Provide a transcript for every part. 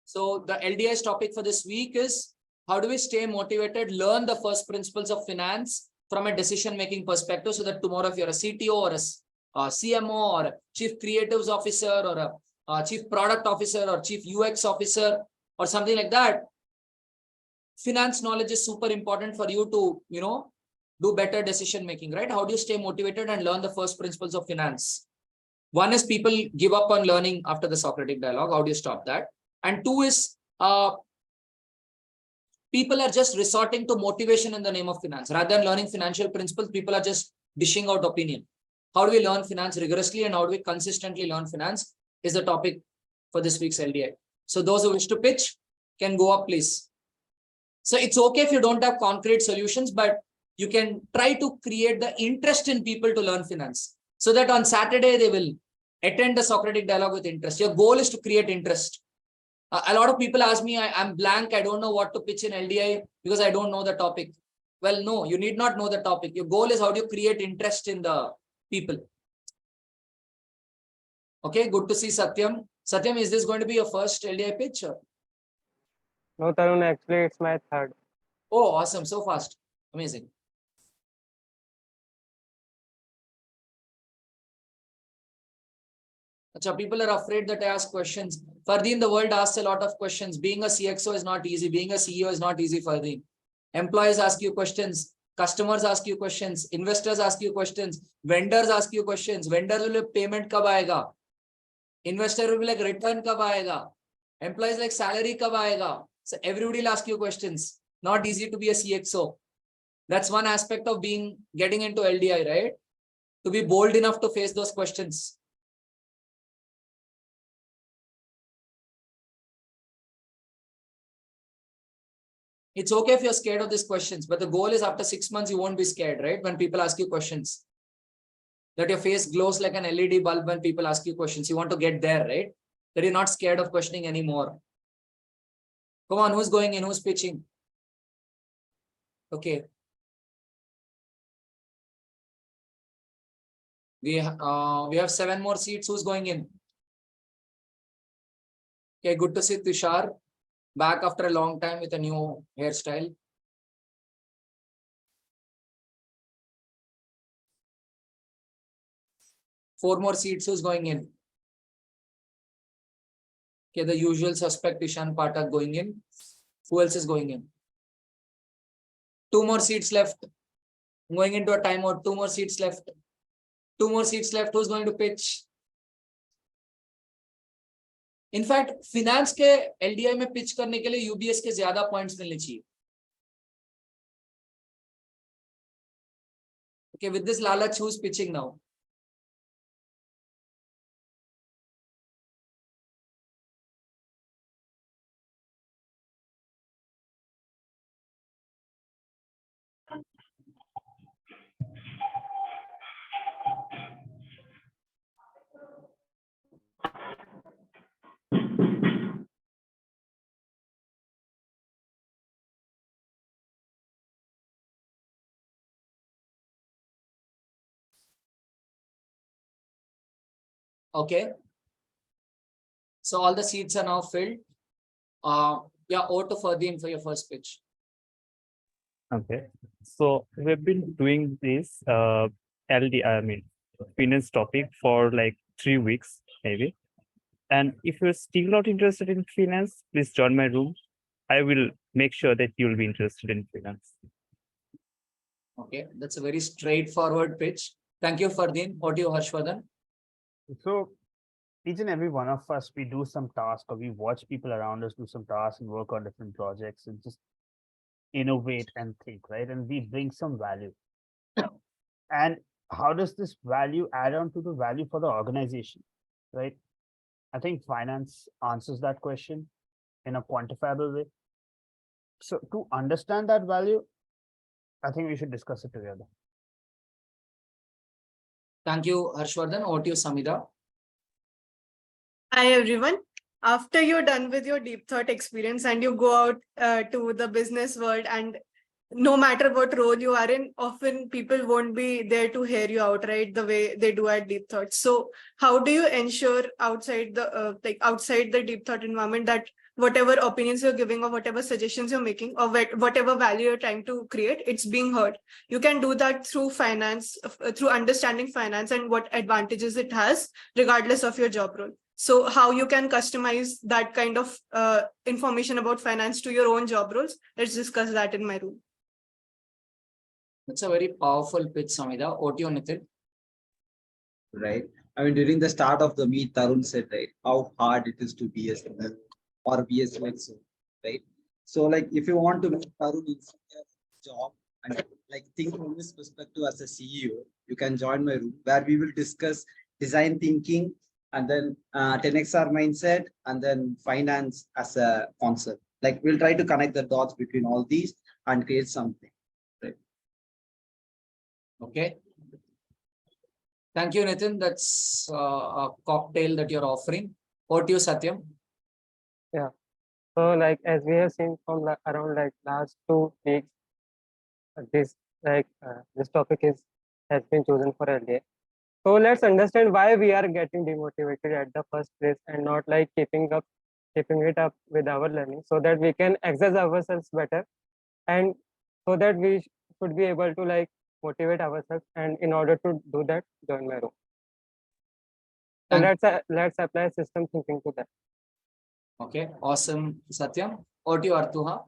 So the LDI's topic for this week is how do we stay motivated, learn the first principles of finance from a decision-making perspective so that tomorrow if you're a CTO or a CMO or a chief creatives officer or a chief product officer or chief UX officer or something like that, finance knowledge is super important for you to, do better decision-making, right? How do you stay motivated and learn the first principles of finance? One is people give up on learning after the Socratic dialogue. How do you stop that? And two is people are just resorting to motivation in the name of finance. Rather than learning financial principles, people are just dishing out opinion. How do we learn finance rigorously and how do we consistently learn finance is the topic for this week's LDI. So those who wish to pitch can go up, please. So it's okay if you don't have concrete solutions, but you can try to create the interest in people to learn finance so that on Saturday they will attend the Socratic dialogue with interest. Your goal is to create interest. A lot of people ask me, I'm blank. I don't know what to pitch in LDI because I don't know the topic. Well, no, you need not know the topic. Your goal is how do you create interest in the people. Okay, good to see Satyam. Satyam, is this going to be your first LDI pitch? Or? No, Tarun, actually it's my third. Oh, awesome. So fast. Amazing. People are afraid that I ask questions. Fardeen, the world asks a lot of questions. Being a CXO is not easy. Being a CEO is not easy, Fardeen. Employees ask you questions. Customers ask you questions. Investors ask you questions. Vendors ask you questions. Vendors will be payment kab aayega. Investor will be like return kab aayega. Employees like salary kab aayega. So everybody will ask you questions. Not easy to be a CXO. That's one aspect of getting into LDI, right? To be bold enough to face those questions. It's okay if you're scared of these questions, but the goal is after 6 months, you won't be scared, right? When people ask you questions, that your face glows like an LED bulb when people ask you questions. You want to get there, right? That you're not scared of questioning anymore. Come on, who's going in? Who's pitching? Okay. We have 7 more seats. Who's going in? Okay, good to see Tushar. Back after a long time with a new hairstyle. Four more seats. Who's going in? Okay, the usual suspect Ishan Pathak going in. Who else is going in? 2 more seats left. I'm going into a timeout. 2 more seats left. 2 more seats left. Who's going to pitch? In fact, finance के LDI में pitch करने के लिए UBS के ज्यादा points मिलने चाहिए. Okay, with this lalach, who's pitching now? Okay. So all the seats are now filled. Yeah, over to Fardeen for your first pitch. Okay. So we've been doing this LDI, finance topic for like 3 weeks, maybe. And if you're still not interested in finance, please join my room. I will make sure that you'll be interested in finance. Okay, that's a very straightforward pitch. Thank you, Fardeen. What do you, Harshvardhan? So each and every one of us, we do some task or we watch people around us do some tasks and work on different projects and just innovate and think, right? And we bring some value. And how does this value add on to the value for the organization, right? I think finance answers that question in a quantifiable way. So to understand that value, I think we should discuss it together. Thank you, Harshvardhan. Over to you, Samida. Hi, everyone. After you're done with your deep thought experience and you go out to the business world, and no matter what role you are in, often people won't be there to hear you out, right? The way they do at deep thought. So how do you ensure outside the deep thought environment that whatever opinions you're giving or whatever suggestions you're making or whatever value you're trying to create, it's being heard. You can do that through finance, through understanding finance and what advantages it has, regardless of your job role. So how you can customize that kind of information about finance to your own job roles, let's discuss that in my room. That's a very powerful pitch, Samida. What do you, Nitin? Right. I mean, during the start of the meet, Tarun said, right, how hard it is to be a student or be a select, right? So, like, if you want to make Tarun in a job and like think from this perspective as a CEO, you can join my room where we will discuss design thinking and then 10XR mindset and then finance as a concept. Like, we'll try to connect the dots between all these and create something. Right. Okay. Thank you, Nitin. That's a cocktail that you're offering. Over to you, Satyam. So like as we have seen from around like last 2 weeks, this this topic has been chosen for LDA. So let's understand why we are getting demotivated at the first place and not like keeping it up with our learning, so that we can exercise ourselves better, and so that we should be able to like motivate ourselves. And in order to do that, join my room. So let's apply system thinking to that. Okay, awesome, Satyam. Over to you, Artuha.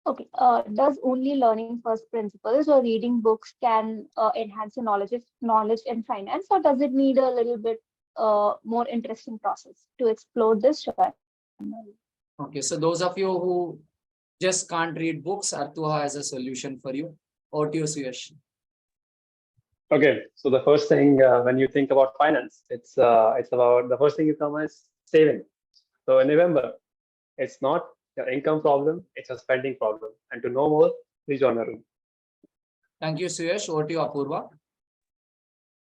Okay, does only learning first principles or reading books can enhance your knowledge in finance, or does it need a little bit more interesting process to explore this? Okay, so those of you who just can't read books, Artuha has a solution for you. Over to you, Suyash. Okay, so the first thing when you think about finance, it's about the first thing you come is saving. So remember, it's not your income problem, it's a spending problem. And to know more, please join our room. Thank you, Suyash. Over to you, Apurva.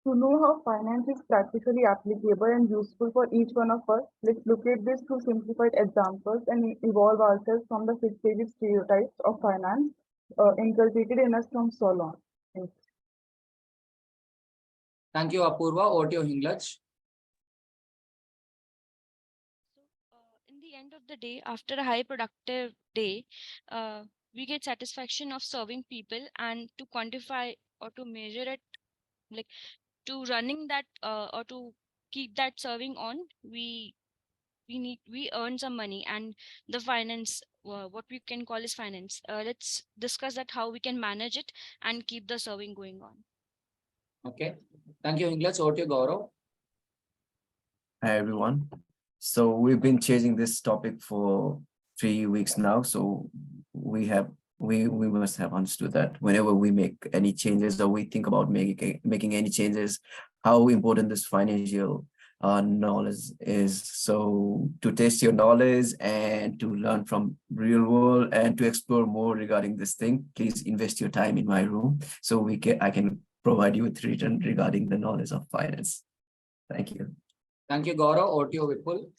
To know how finance is practically applicable and useful for each one of us, let's look at this through simplified examples and evolve ourselves from the fixated stereotypes of finance inculcated in us from so long. Thanks. Thank you, Apurva. Over to you, Hinglaj. In the end of the day, after a high productive day, we get satisfaction of serving people, and to quantify or to measure it, like to running that or to keep that serving on, we earn some money, and the finance, what we can call is finance. Let's discuss that how we can manage it and keep the serving going on. Okay. Thank you, Hinglaj. Over to you, Gaurav. Hi, everyone. So we've been chasing this topic for 3 weeks now. So we must have understood that whenever we make any changes or we think about making any changes, how important this financial knowledge is. So to test your knowledge and to learn from real world and to explore more regarding this thing, please invest your time in my room so I can provide you with return regarding the knowledge of finance. Thank you. Thank you, Gaurav. Over to you, Vipul.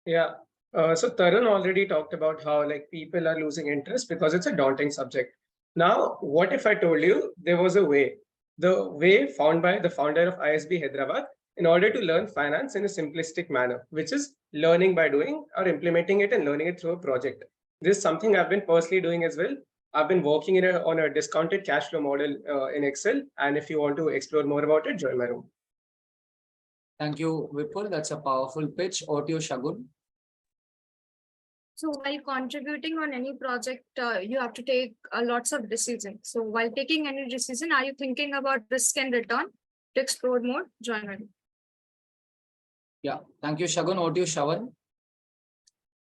Yeah. So Tarun already talked about how like people are losing interest because it's a daunting subject. Now, what if I told you there was a way, the way found by the founder of ISB Hyderabad in order to learn finance in a simplistic manner, which is learning by doing or implementing it and learning it through a project. This is something I've been personally doing as well. I've been working on a discounted cash flow model in Excel. And if you want to explore more about it, join my room. Thank you, Vipul. That's a powerful pitch. Over to you, Shagun. So while contributing on any project, you have to take lots of decisions. So while taking any decision, are you thinking about risk and return? To explore more, join me. Yeah. Thank you, Shagun. Over to you, Shawan.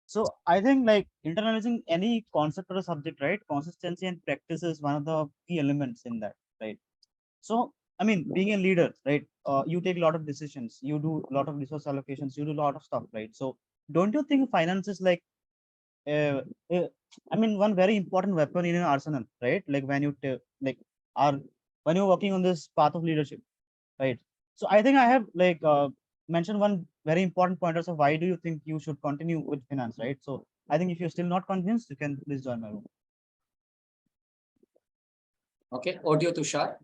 So I think like internalizing any concept or a subject, right? Consistency and practice is one of the key elements in that, right? So I mean, being a leader, right? You take a lot of decisions, you do a lot of resource allocations, you do a lot of stuff, right? So don't you think finance is like, I mean, one very important weapon in an arsenal, right? Like when you when you're working on this path of leadership, right? So I think I have like mentioned one very important pointers of why do you think you should continue with finance, right? So I think if you're still not convinced, you can please join my room. Okay. Over to you, Tushar.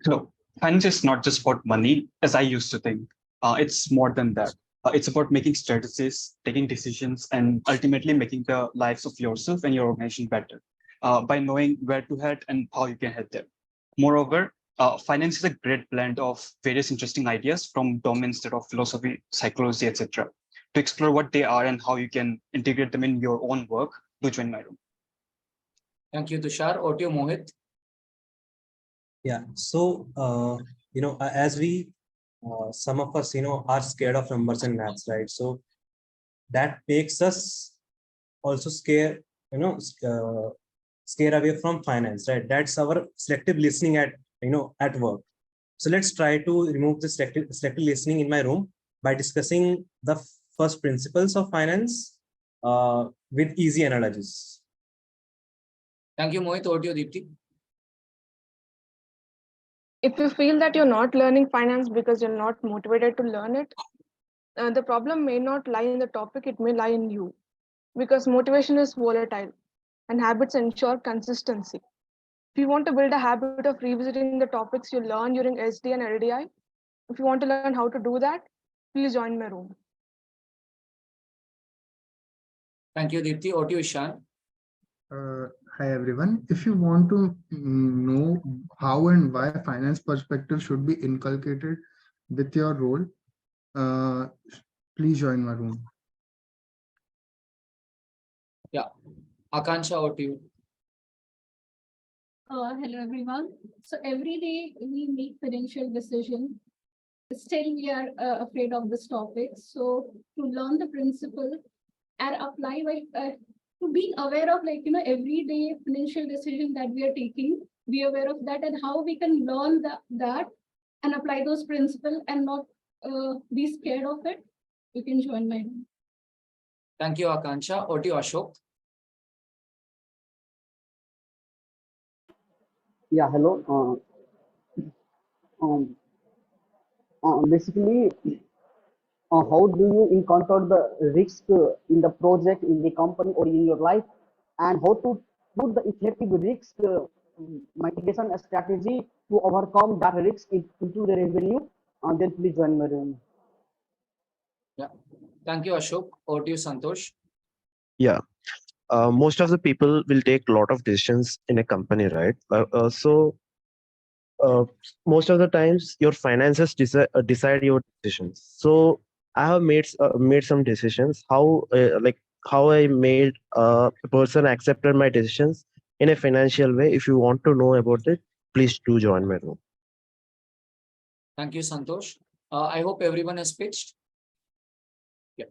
Hello. Finance is not just about money, as I used to think. It's more than that. It's about making strategies, taking decisions, and ultimately making the lives of yourself and your organization better by knowing where to head and how you can head there. Moreover, finance is a great blend of various interesting ideas from domains that of philosophy, psychology, etc. To explore what they are and how you can integrate them in your own work, do join my room. Thank you, Tushar. Over to you, Mohit. Yeah. So, as we, some of us, are scared of numbers and maths, right? So that makes us also scare away from finance, right? That's our selective listening at work. So let's try to remove the selective listening in my room by discussing the first principles of finance with easy analogies. Thank you, Mohit. Over to you, Deepti. If you feel that you're not learning finance because you're not motivated to learn it, the problem may not lie in the topic, it may lie in you. Because motivation is volatile and habits ensure consistency. If you want to build a habit of revisiting the topics you learn during SD and LDI, if you want to learn how to do that, please join my room. Thank you, Deepti. Over to you, Ishan. Hi everyone. If you want to know how and why finance perspective should be inculcated with your role, please join my room. Yeah. Akansha, over to you. Hello everyone. So every day we make financial decisions. Still we are afraid of this topic. So to learn the principle and apply to being aware of everyday financial decision that we are taking, be aware of that and how we can learn that and apply those principles and not be scared of it. You can join my room. Thank you, Akansha. Over to you, Ashok. Yeah, hello. Basically, how do you encounter the risk in the project, in the company, or in your life, and how to put the effective risk mitigation strategy to overcome that risk into the revenue? Then please join my room. Yeah. Thank you, Ashok. Over to you, Santosh. Yeah. Most of the people will take a lot of decisions in a company, right? Most of the times your finances decide your decisions. So I have made some decisions how I made a person accepted my decisions in a financial way. If you want to know about it, please do join my room. Thank you, Santosh. I hope everyone has pitched. Yeah.